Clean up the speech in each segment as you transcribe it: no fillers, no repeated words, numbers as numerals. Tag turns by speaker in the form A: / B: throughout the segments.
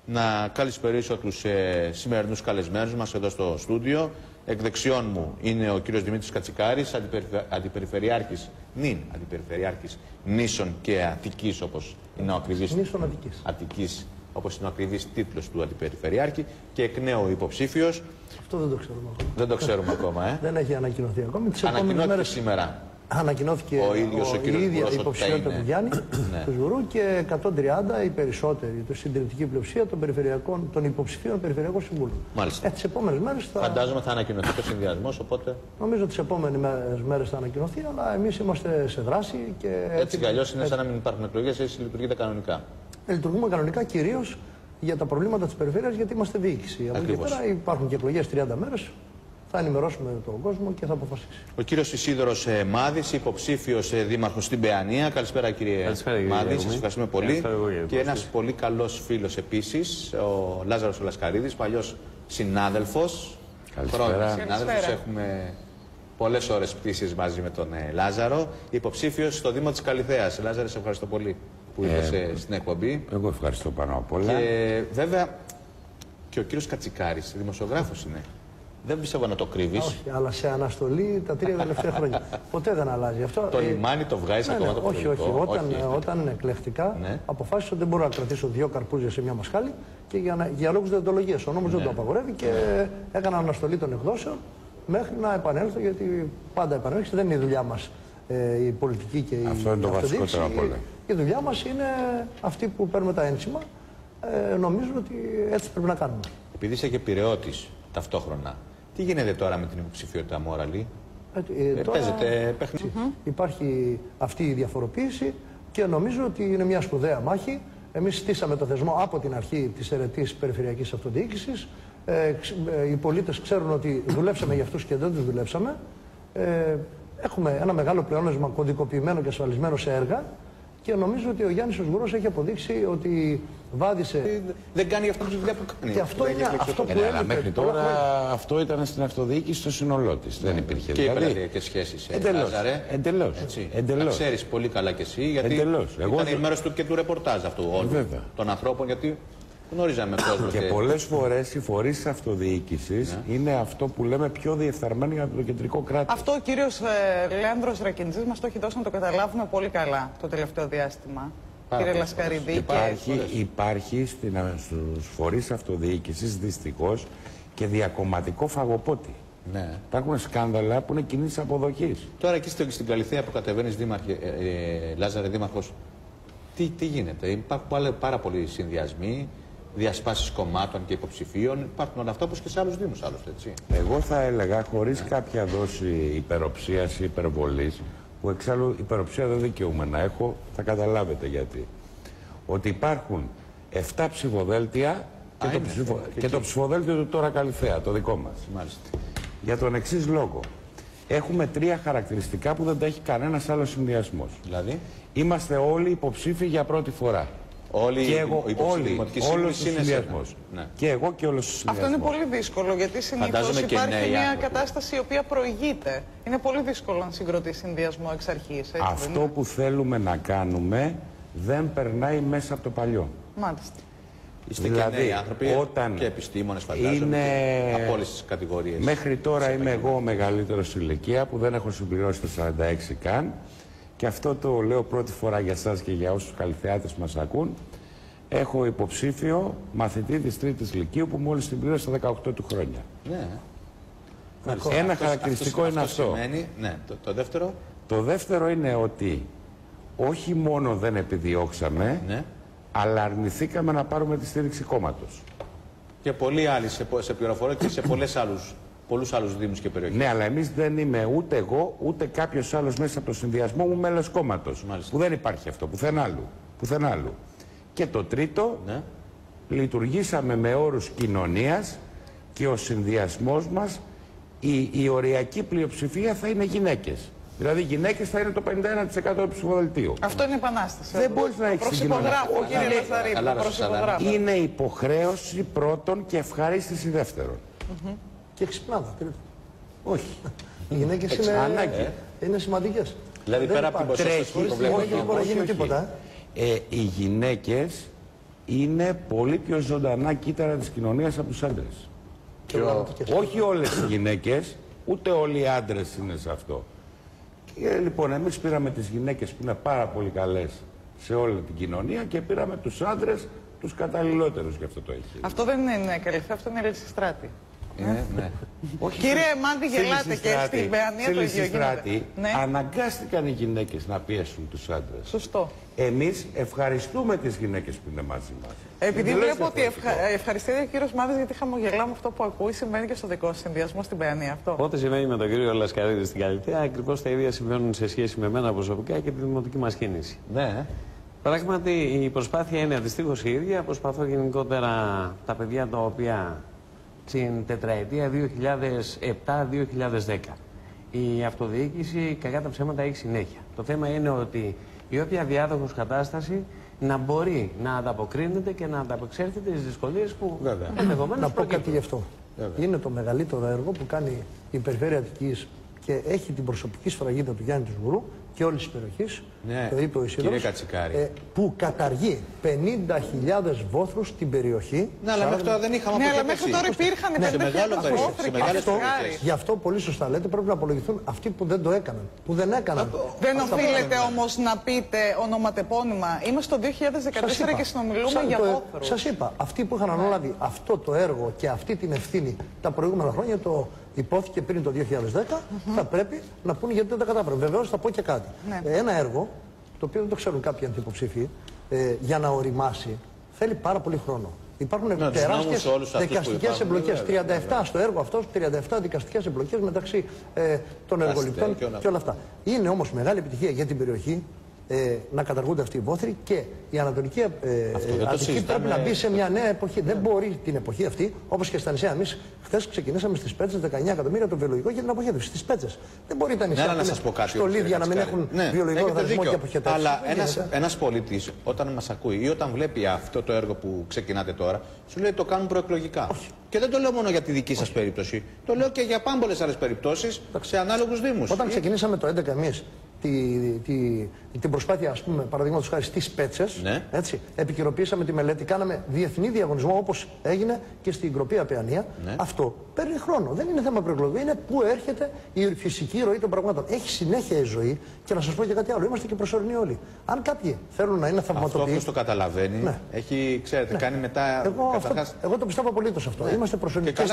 A: να καλησπερίσω τους σημερινούς καλεσμένους μας εδώ στο στούντιο. Εκ δεξιών μου είναι ο κύριος Δημήτρης Κατσικάρης, αντιπεριφερειάρχης Νήσων και Αττικής, όπως είναι ο ακριβής.
B: Νήσων
A: Αττικής, όπως είναι ο ακριβής τίτλος του αντιπεριφερειάρχη, και εκ νέου υποψήφιος.
B: Αυτό δεν το ξέρουμε ακόμα.
A: Δεν το ξέρουμε ακόμα,
B: Δεν έχει ανακοινωθεί ακόμη.
A: Ανακοινώθηκε σήμερα.
B: Ανακοινώθηκε η ίδια υποψηφιότητα του Γιάννη, του Σγουρού, και 130 οι περισσότεροι, η συντηρητική πλειοψηφία των υποψηφίων περιφερειακών συμβούλων.
A: Μάλιστα.
B: Τις επόμενες μέρες θα...
A: Φαντάζομαι θα ανακοινωθεί το συνδυασμός, οπότε...
B: Νομίζω τις επόμενες μέρες θα ανακοινωθεί, αλλά εμείς είμαστε σε δράση και...
A: Έτσι κι αλλιώς είναι σαν να μην υπάρχουν εκλογές, εσείς λειτουργείτε κανονικά.
B: Λειτουργούμε κανονικά κυρίως για τα προβλήματα της περιφέρειας, γιατί είμαστε διοίκηση. Από εκεί πέρα υπάρχουν και εκλογές 30 μέρες. Θα ενημερώσουμε τον κόσμο και θα αποφασίσει. Ο
A: κύριος Ισίδωρος Μάδης, υποψήφιος δήμαρχος στην Παιανία. Καλησπέρα, κύριε Μάδη, σας ευχαριστούμε πολύ. Και ένας πολύ καλός φίλος επίσης, ο Λάζαρος Λασκαρίδης, παλιός συνάδελφος.
C: Καλησπέρα.
A: Συνάδελφος, έχουμε πολλές ώρες πτήσεις μαζί με τον Λάζαρο. Υποψήφιος στο Δήμο της Καλιθέας. Λάζαρε, σε ευχαριστώ πολύ που ήρθες στην εκπομπή.
C: Εγώ ευχαριστώ πάνω απ' όλα.
A: Και βέβαια και ο κύριος Κατσικάρης, δημοσιογράφος είναι. Δεν πιστεύω να το κρύβεις.
B: Όχι, αλλά σε αναστολή τα 3 τελευταία χρόνια. Ποτέ δεν αλλάζει αυτό.
A: Το λιμάνι το βγάζεις ακόμα το
B: πολιτικό. Όχι. Όταν εκλέχτηκα, αποφάσισα ότι δεν μπορώ να κρατήσω 2 καρπούζια σε μια μασχάλη, και για λόγους διοντολογίας. Ο νόμος δεν το απαγορεύει, και έκανα αναστολή των εκδόσεων μέχρι να επανέλθω, γιατί πάντα επανέλθω. Δεν είναι η δουλειά μας η πολιτική και η
C: αυτό είναι το βασικότερο από όλα.
B: Η δουλειά μας είναι αυτή που παίρνουμε τα ένσημα. Νομίζω ότι έτσι πρέπει να κάνουμε.
A: Επειδή είσαι και πειραιώτης ταυτόχρονα, τι γίνεται τώρα με την υποψηφιότητα Μόραλη? Παίζεται παιχνίδι.
B: Υπάρχει αυτή η διαφοροποίηση και νομίζω ότι είναι μια σπουδαία μάχη. Εμείς στήσαμε το θεσμό από την αρχή της αιρετής περιφερειακής αυτοδιοίκησης. Οι πολίτες ξέρουν ότι δουλέψαμε για αυτούς και δεν τους δουλέψαμε. Έχουμε ένα μεγάλο πλεόνασμα κωδικοποιημένο και ασφαλισμένο σε έργα. Και νομίζω ότι ο Γιάννης ο Σγουρός έχει αποδείξει ότι βάδισε.
A: Δεν κάνει αυτό τη δουλειά που κάνει.
B: Και αυτό είναι αυτό που
C: αλλά μέχρι τώρα αυτό ήταν στην αυτοδιοίκηση στο σύνολό της. Δεν υπήρχε
A: και
C: δηλαδή.
A: Και υπηρετικές σχέσεις.
C: Εντελώς.
A: Να ξέρεις πολύ καλά κι εσύ, γιατί ήταν η μέρος του και του ρεπορτάζ αυτού όλου των ανθρώπων, γιατί γνωρίζαμε κόσμο.
C: Και πολλές φορές οι φορείς της αυτοδιοίκησης είναι αυτό που λέμε πιο διεφθαρμένοι από το κεντρικό κράτος.
D: Αυτό ο κύριος Λέανδρος Ρακιντζής μας το έχει δώσει να το καταλάβουμε πολύ καλά το τελευταίο διάστημα. Κύριε Λασκαρίδη.
C: Υπάρχει στους φορείς αυτοδιοίκησης δυστυχώς και διακομματικό φαγοπότη. Υπάρχουν σκάνδαλα που είναι κοινής αποδοχής.
A: Τώρα εκεί στην Καλιθέα που κατεβαίνεις, Λάζαρε, δήμαρχος, τι γίνεται? Υπάρχουν πάρα πολλοί συνδυασμοί, διασπάσεις κομμάτων και υποψηφίων. Υπάρχουν όλα αυτά όπως και σε άλλους δήμους, άλλωστε, έτσι.
C: Εγώ θα έλεγα, χωρίς κάποια δόση υπεροψίας ή υπερβολής, που εξάλλου υπεροψία δεν δικαιούμαι να έχω, θα καταλάβετε γιατί. Ότι υπάρχουν 7 ψηφοδέλτια και το ψηφοδέλτιο του τώρα Καλιθέα, το δικό μας.
A: Μάλιστα.
C: Για τον εξής λόγο. Έχουμε 3 χαρακτηριστικά που δεν τα έχει κανένας άλλος συνδυασμός.
A: Δηλαδή?
C: Είμαστε όλοι υποψήφοι για πρώτη φορά.
A: Όλοι
C: όλος ο συνδυασμός. Και εγώ και όλος ο συνδυασμός.
D: Αυτό είναι πολύ δύσκολο, γιατί συνήθως υπάρχει μια κατάσταση η οποία προηγείται. Είναι πολύ δύσκολο να συγκροτήσει συνδυασμό εξ αρχής.
C: Αυτό που θέλουμε να κάνουμε δεν περνάει μέσα από το παλιό.
D: Μάλιστα.
A: Είστε και νέοι άνθρωποι και επιστήμονες, φαντάζομαι, από όλες τις κατηγορίες.
C: Μέχρι τώρα είμαι εγώ ο μεγαλύτερος ηλικία, που δεν έχω συμπληρώσει το 46 καν. Και αυτό το λέω πρώτη φορά για σας και για όσους καλυθεάτες μας ακούν. Έχω υποψήφιο μαθητή της 3ης Λυκείου που μόλις την πλήρωσε στα 18 του χρόνια.
A: Ναι.
C: Ένα χαρακτηριστικό είναι αυτό.
A: Σημαίνει, το δεύτερο.
C: Το δεύτερο είναι ότι όχι μόνο δεν επιδιώξαμε, αλλά αρνηθήκαμε να πάρουμε τη στήριξη κόμματος.
A: Και πολλοί άλλοι σε πληροφορώ και σε πολλούς άλλους δήμους και περιοχές.
C: Ναι, αλλά εμείς δεν είμαι ούτε εγώ, ούτε κάποιος άλλος μέσα από το συνδυασμό μου μέλος κόμματος. Που δεν υπάρχει αυτό, πουθενά άλλου. Και το τρίτο, λειτουργήσαμε με όρους κοινωνίας και ο συνδυασμός μας, η οριακή πλειοψηφία θα είναι γυναίκες. Δηλαδή οι γυναίκες θα είναι το 51% του ψηφοδελτίου.
D: Αυτό είναι επανάσταση.
C: Δεν μπορείς να έχεις
D: προσυπογράφω, κύριε Λαζαρίδη.
C: Είναι υποχρέωση πρώτον και ευχαρίστηση δεύτερον.
B: Και ξυπνάδα. Όχι. Οι γυναίκες είναι σημαντικές.
A: Δηλαδή πέρα από την ποσότητα
B: δεν μπορεί να γίνει τίποτα.
C: Οι γυναίκες είναι πολύ πιο ζωντανά κύτταρα της κοινωνίας από τους άντρες. Όχι όλες οι γυναίκες, ούτε όλοι οι άντρες είναι σε αυτό. Και λοιπόν, εμείς πήραμε τις γυναίκες που είναι πάρα πολύ καλές σε όλη την κοινωνία και πήραμε τους άντρες τους καταλληλότερους για αυτό το εγχείρημα.
D: Αυτό δεν είναι καλυφθεί, αυτό είναι Λυσιστράτη.
A: Ναι.
D: Κύριε Μάντη, γελάτε και στην Παιανία το ίδιο γίνεται.
C: Αναγκάστηκαν οι γυναίκες να πιέσουν τους άντρες.
D: Σωστό.
C: Εμείς ευχαριστούμε τις γυναίκες που είναι μαζί μας.
D: Επειδή βλέπω ότι ευχαριστείτε ο κύριος Μάδης, γιατί χαμογελάω με αυτό που ακούει, συμβαίνει και στο δικό σας συνδυασμό στην Παιανία αυτό.
E: Ό,τι συμβαίνει με τον κύριο Λασκαρίδη στην Καλυθέα, ακριβώς τα ίδια συμβαίνουν σε σχέση με μένα προσωπικά και τη δημοτική μας κίνηση.
A: Ναι.
E: Πράγματι, η προσπάθεια είναι αντιστοίχως η ίδια. Προσπαθώ γενικότερα τα παιδιά τα οποία στην τετραετία 2007-2010 η αυτοδιοίκηση, κακά τα ψέματα, έχει συνέχεια. Το θέμα είναι ότι η όποια διάδοχος κατάσταση να μπορεί να ανταποκρίνεται και να ανταπεξέλθεται στις δυσκολίες που ενδεχομένως
B: να πω κάτι γι' αυτό. Είναι το μεγαλύτερο έργο που κάνει η Περιφέρεια Αττικής και έχει την προσωπική σφραγίδα του Γιάννη Βουρού και όλης της περιοχής, το είπε ο Ισίδωρος, που καταργεί 50.000 βόθρους στην περιοχή.
A: Ναι, αλλά μέχρι τώρα δεν είχαμε
D: αλλά μέχρι τώρα υπήρχαν 50.000 βόθροι.
B: Γι' αυτό πολύ σωστά λέτε, πρέπει να απολογηθούν αυτοί που δεν το έκαναν. Που δεν έκαναν.
D: Δεν οφείλετε όμως να πείτε ονοματεπώνυμα. Είμαστε το 2014 και συνομιλούμε για βόθρους.
B: Σας είπα, αυτοί που είχαν αναλάβει αυτό το έργο και αυτή την ευθύνη τα προηγούμενα χρόνια, το υπόθηκε πριν το 2010, θα πρέπει να πούνε γιατί δεν τα κατάφεραν. Βεβαίως θα πω και κάτι. Ένα έργο, το οποίο δεν το ξέρουν κάποιοι αντιποψήφοι, για να οριμάσει, θέλει πάρα πολύ χρόνο. Υπάρχουν τεράστιες δικαστικές εμπλοκές. 37 στο έργο αυτό, 37 δικαστικές εμπλοκές μεταξύ των εργοληπτών και όλα αυτά. Είναι όμως μεγάλη επιτυχία για την περιοχή να καταργούνται αυτοί οι βόθροι και η Ανατολική Αττική πρέπει να μπει σε μια νέα εποχή. Δεν μπορεί την εποχή αυτή, όπως και στα νησιά. Εμείς χθες ξεκινήσαμε στις Πέτσες 19 εκατομμύρια το βιολογικό για την αποχέτευση. Στις Πέτσες. Δεν μπορεί τα νησιά στο Λίδια να μην έχουν βιολογικό δασμό και αποχέτευση.
A: Αλλά ένας πολίτης όταν μας ακούει ή όταν βλέπει αυτό το έργο που ξεκινάτε τώρα, σου λέει το κάνουν προεκλογικά. Και δεν το λέω μόνο για τη δική σας περίπτωση. Το λέω και για πάμπολες άλλες περιπτώσεις σε ανάλογους δήμους.
B: Όταν ξεκινήσαμε το 2011 εμείς την προσπάθεια, ας πούμε, παραδείγματος χάρη στις Πέτσες, έτσι, επικαιροποιήσαμε τη μελέτη, κάναμε διεθνή διαγωνισμό όπως έγινε και στην Γκροπία Παιανία. Αυτό παίρνει χρόνο. Δεν είναι θέμα προεκλογικού. Είναι πού έρχεται η φυσική ροή των πραγμάτων. Έχει συνέχεια η ζωή και να σας πω και κάτι άλλο. Είμαστε και προσωρινοί όλοι. Αν κάποιοι θέλουν να είναι θαυματοποιοί.
A: Αυτό το καταλαβαίνει. Έχει, ξέρετε, κάνει μετά.
B: Εγώ το πιστεύω απολύτως αυτό. Είμαστε προσωρινοί και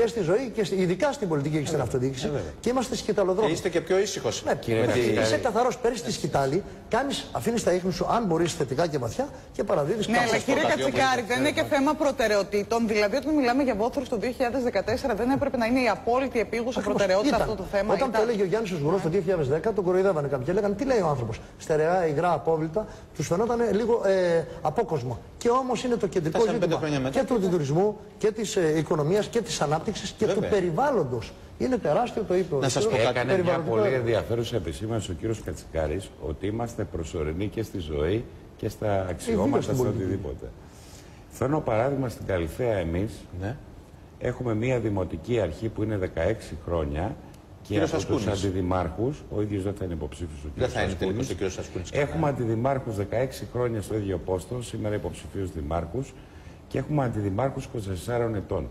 B: στη ζωή και ειδικά στην πολιτική και στην αυτοδιοίκηση. Και είμαστε σκηταλοδρόμοι.
A: Και είστε και πιο ήσυχος.
B: Είσαι καθαρός, παίρνεις τη σκητάλη, αφήνεις τα ίχνη σου, αν μπορείς, θετικά και βαθιά και παραδίδεις
D: κάπου. Ναι, αλλά κύριε Κατσικάρη, δεν είναι και θέμα προτεραιοτήτων. Δηλαδή, όταν μιλάμε για βόθρους το 2014, δεν έπρεπε να είναι η απόλυτη επίγουσα προτεραιότητα αυτό το θέμα.
B: Όταν το έλεγε ο Γιάννης Βουρός το 2010, τον κοροϊδεύανε κάποιοι. Έλεγαν τι λέει ο άνθρωπος. Στερεά, υγρά, απόβλητα, τους φαινόταν λίγο απόκοσμο. Και όμως είναι το κεντρικό ζήτημα και του τουρισμού και της οικονομίας και της ανάπτυξης και του περιβάλλοντος. Είναι τεράστιο, το είπε.
C: Να σας πω, έκανε μια πολύ ενδιαφέρουσα επισήμανση ο κύριος Κατσικάρης ότι είμαστε προσωρινοί και στη ζωή και στα αξιώματα, σε οτιδήποτε. Φέρνω παράδειγμα στην Καλυθέα εμείς έχουμε μια δημοτική αρχή που είναι 16 χρόνια και από τους αντιδημάρχους, ο ίδιος δεν θα είναι υποψήφιος ο κύριος Ασκούνης. Έχουμε αντιδημάρχους 16 χρόνια στο ίδιο πόστο, σήμερα υποψηφίους δημάρχους και έχουμε αντιδημάρχους 24 ετών.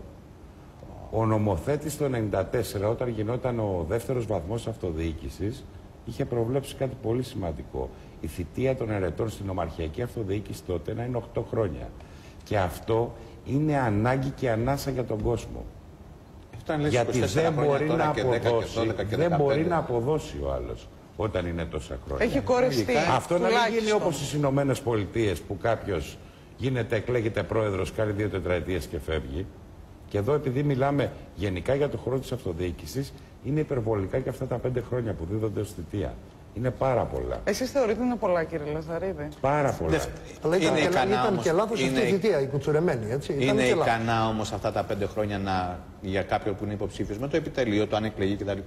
C: Ο νομοθέτης το 1994, όταν γινόταν ο δεύτερος βαθμός αυτοδιοίκησης, είχε προβλέψει κάτι πολύ σημαντικό. Η θητεία των ερετών στην ομαρχιακή αυτοδιοίκηση τότε να είναι 8 χρόνια. Και αυτό είναι ανάγκη και ανάσα για τον κόσμο. Γιατί δεν μπορεί να αποδώσει ο άλλος όταν είναι τόσα χρόνια.
D: Έχει κορεστεί.
C: Αυτό να μην γίνει όπως στις Ηνωμένες Πολιτείες που κάποιος εκλέγεται πρόεδρος, κάνει 2 τετραετίες και φεύγει. Και εδώ, επειδή μιλάμε γενικά για το χρόνο της αυτοδιοίκησης, είναι υπερβολικά και αυτά τα 5 χρόνια που δίδονται ως θητεία. Είναι πάρα πολλά.
D: Εσείς θεωρείτε είναι πολλά, κύριε Λαζαρίδη?
C: Πάρα πολλά.
B: Αλλά ήταν και λάθος αυτή η θητεία, η κουτσουρεμένη, έτσι.
A: Είναι ικανά όμως αυτά τα 5 χρόνια για κάποιον που είναι υποψήφιος με το επιτελείο, το αν εκλεγεί κτλ.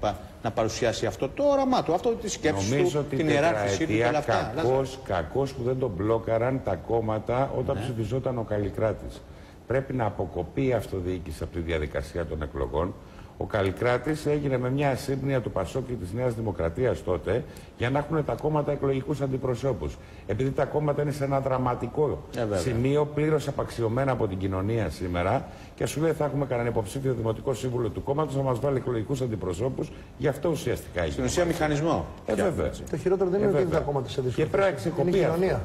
A: Να παρουσιάσει αυτό το όραμά του, αυτό τη σκέψη του, την ιεράρχησή του και όλα αυτά.
C: Κακός που δεν τον μπλόκαραν τα κόμματα όταν ψηφιζόταν ο Καλλικράτης. Πρέπει να αποκοπεί η αυτοδιοίκηση από τη διαδικασία των εκλογών, Ο Καλλικράτης έγινε με μια σύμπνοια του Πασόκ και της Νέας Δημοκρατίας τότε για να έχουν τα κόμματα εκλογικούς αντιπροσώπους. Επειδή τα κόμματα είναι σε ένα δραματικό σημείο, πλήρως απαξιωμένα από την κοινωνία σήμερα, και σου λέει θα έχουμε κανένα υποψήφιο δημοτικό σύμβουλο του κόμματος να μας βάλει εκλογικούς αντιπροσώπους, γι' αυτό ουσιαστικά έγινε.
A: Στην ουσία μηχανισμό.
C: Βέβαια.
B: Το χειρότερο δεν είναι ότι είναι τα κόμματα σε δυσκολίες.
C: Και πρέπει να
B: είναι η κοινωνία.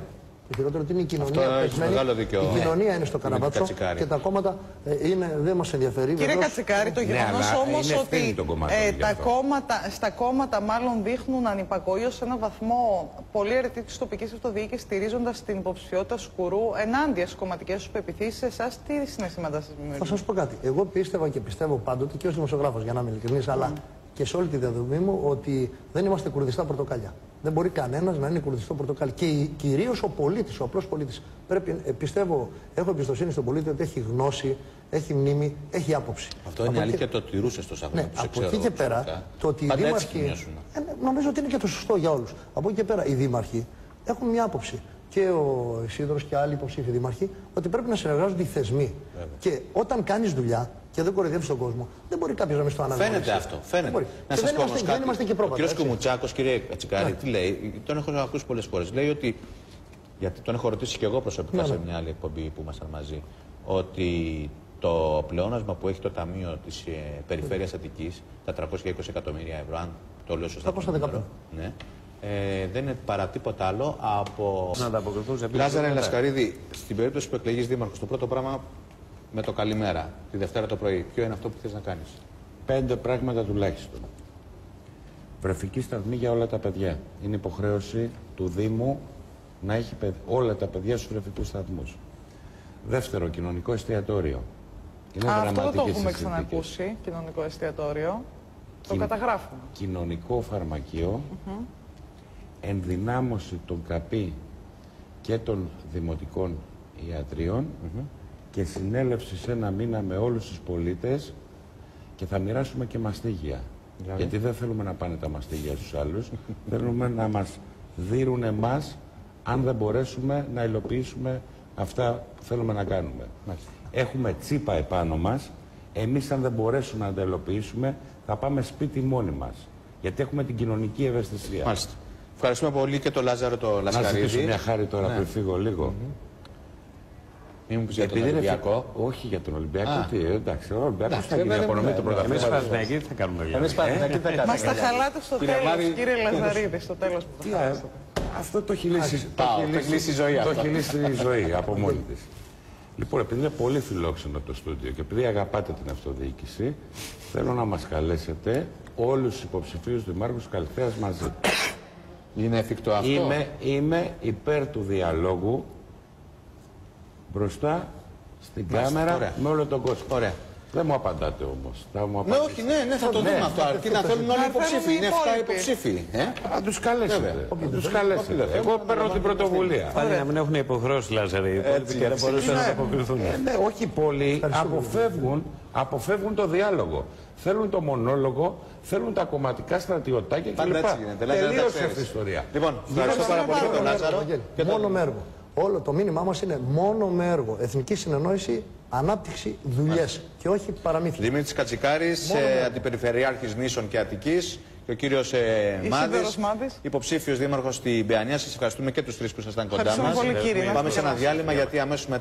B: Το χειρότερο είναι η κοινωνία. Η κοινωνία είναι στο καναβάτσο και τα κόμματα δεν μας ενδιαφέρει.
D: Κύριε Κατσικάρη, το γεγονός όμως ότι στα κόμματα μάλλον δείχνουν ανυπακοή σε έναν βαθμό πολύ αιρετή της τοπικής αυτοδιοίκησης, στηρίζοντας την υποψηφιότητα Σκουρού ενάντια στις κομματικές τους πεποιθήσεις, εσάς τι συναισθήματα σας δημιουργεί?
B: Θα σας πω κάτι. Εγώ πίστευα και πιστεύω πάντοτε και ως δημοσιογράφος, για να είμαι ειλικρινής, αλλά και σε όλη τη διαδρομή μου, ότι δεν είμαστε κουρδιστά πορτοκάλια. Δεν μπορεί κανένας να είναι κουρδιστό πορτοκάλι. Και κυρίως ο πολίτης, ο απλός πολίτης. Πιστεύω, έχω εμπιστοσύνη στον πολίτη ότι έχει γνώση, έχει μνήμη, έχει άποψη.
A: Αυτό είναι αλήθεια, το τηρούσε στο Σαγόνα.
B: Ναι, από εκεί και πέρα, το ότι οι δήμαρχοι. Νομίζω ότι είναι και το σωστό για όλους. Από εκεί και πέρα, οι δήμαρχοι έχουν μια άποψη. Και ο Ισίδωρος και άλλοι υποψήφοι δήμαρχοι, ότι πρέπει να συνεργάζονται οι θεσμοί. Και όταν κάνεις δουλειά και δεν κοροϊδεύεις τον κόσμο, δεν μπορεί κάποιος να μην στο αναγνωρίσει.
A: Φαίνεται αυτό. Φαίνεται.
B: Να σας πω όμως κάτι. Ο
A: κ. Κουμουτσάκος, κύριε Κατσικάρη, τι λέει, τον έχω ακούσει πολλές φορές. Λέει ότι, γιατί τον έχω ρωτήσει και εγώ προσωπικά σε μια άλλη εκπομπή που ήμασταν μαζί, ότι το πλεόνασμα που έχει το Ταμείο της Περιφέρειας Αττικής, τα 320 εκατομμύρια ευρώ, αν το λέω σωστά.
B: 315.
A: Ναι. Δεν είναι παρά τίποτα άλλο από.
E: Να ανταποκριθούν σε
A: Λάζαρε Λασκαρίδη, στην περίπτωση που εκλεγείς δήμαρχος, το πρώτο πράγμα με το καλημέρα, τη Δευτέρα το πρωί, ποιο είναι αυτό που θες να κάνεις?
C: 5 πράγματα τουλάχιστον. Βρεφική σταθμή για όλα τα παιδιά. Είναι υποχρέωση του Δήμου να έχει όλα τα παιδιά στους βρεφικούς σταθμούς. Δεύτερο, κοινωνικό εστιατόριο. Είναι
D: αυτό δεν το έχουμε ξανακούσει, κοινωνικό εστιατόριο. Το καταγράφουμε.
C: Κοινωνικό φαρμακείο, ενδυνάμωση των ΚΑΠΗ και των δημοτικών ιατρίων και συνέλευση σε ένα μήνα με όλους τους πολίτες, και θα μοιράσουμε και μαστίγια. Γιατί δεν θέλουμε να πάνε τα μαστίγια στους άλλους, θέλουμε να μας δίνουν εμάς αν δεν μπορέσουμε να υλοποιήσουμε αυτά που θέλουμε να κάνουμε. Έχουμε τσίπα επάνω μας, εμείς αν δεν μπορέσουμε να τα υλοποιήσουμε θα πάμε σπίτι μόνοι μας. Γιατί έχουμε την κοινωνική ευαισθησία.
A: Μάλιστα. Ευχαριστούμε πολύ και τον Λάζαρο το Λασκαρίδη.
C: Να ζητήσω μια χάρη τώρα πριν φύγω λίγο.
A: Μην μου πεις για τον Ολυμπιακό.
C: Όχι για τον Ολυμπιακό. Εντάξει, ο Ολυμπιακός θα γίνει απονομή του πρωταθλήματος.
E: Εμείς Παναθηναϊκοί τι θα κάνουμε για
A: αυτό?
D: Μας τα χαλάτε στο τέλος, κύριε Λαζαρίδη, στο τέλος που θα χάσετε.
C: Αυτό το έχει λύσει η ζωή από μόνη της. Λοιπόν, επειδή είναι πολύ φιλόξενο το στούντιο και επειδή αγαπάτε την αυτοδιοίκηση, θέλω να μας καλέσετε όλους τους υποψηφίους δημάρχους Καλυθέας μαζί.
A: Είναι εφικτό αυτό?
C: Είμαι υπέρ του διαλόγου μπροστά στην κάμερα με όλο τον κόσμο.
A: Ωραία.
C: Δεν μου απαντάτε όμως.
A: Ναι, όχι, ναι, θα το δούμε αυτό. Αρκεί να θέλουν όλοι οι υποψήφοι. Είναι 7 υποψήφοι.
C: Θα τους καλέσετε. Εγώ παίρνω την πρωτοβουλία.
E: Πάλι να μην έχουν υποχρεώσει, Λάζαρη, και δεν μπορούσαν να ανταποκριθούν.
C: Όχι πολλοί αποφεύγουν το διάλογο. Θέλουν το μονόλογο, θέλουν τα κομματικά στρατιωτάκια κλπ. Τελείωσε αυτή η ιστορία.
A: Λοιπόν, ευχαριστώ πάρα πολύ τον Λάζαρο.
B: Μόνο με έργο. Όλο το μήνυμά μας είναι μόνο με έργο. Εθνική συνεννόηση, ανάπτυξη, δουλειές και όχι παραμύθια.
A: Δημήτρης Κατσικάρης, αντιπεριφερειάρχης Νήσων και Αττικής, και ο κύριος Μάδης, υποψήφιος δήμαρχος στην Παιανία. Σας ευχαριστούμε και τους τρεις που ήσασταν κοντά μας. Πάμε σε ένα διάλειμμα γιατί αμέσως μετά